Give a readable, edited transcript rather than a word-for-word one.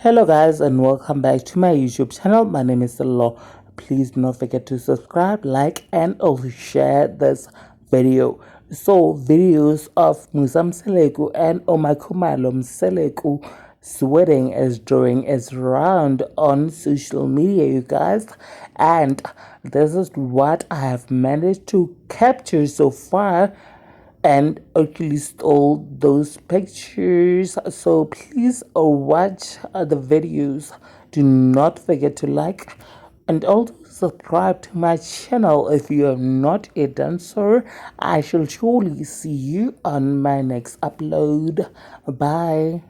Hello guys and welcome back to my YouTube channel. My name is Law. Please do not forget to subscribe, like and also share this video. So videos of Musa Mseleku and MaKhumalo Mseleku's wedding is during its round on social media, you guys, and this is what I have managed to capture so far and actually stole those pictures. So please watch the videos. Do not forget to like and also subscribe to my channel if you have not yet done so. I shall surely see you on my next upload. Bye.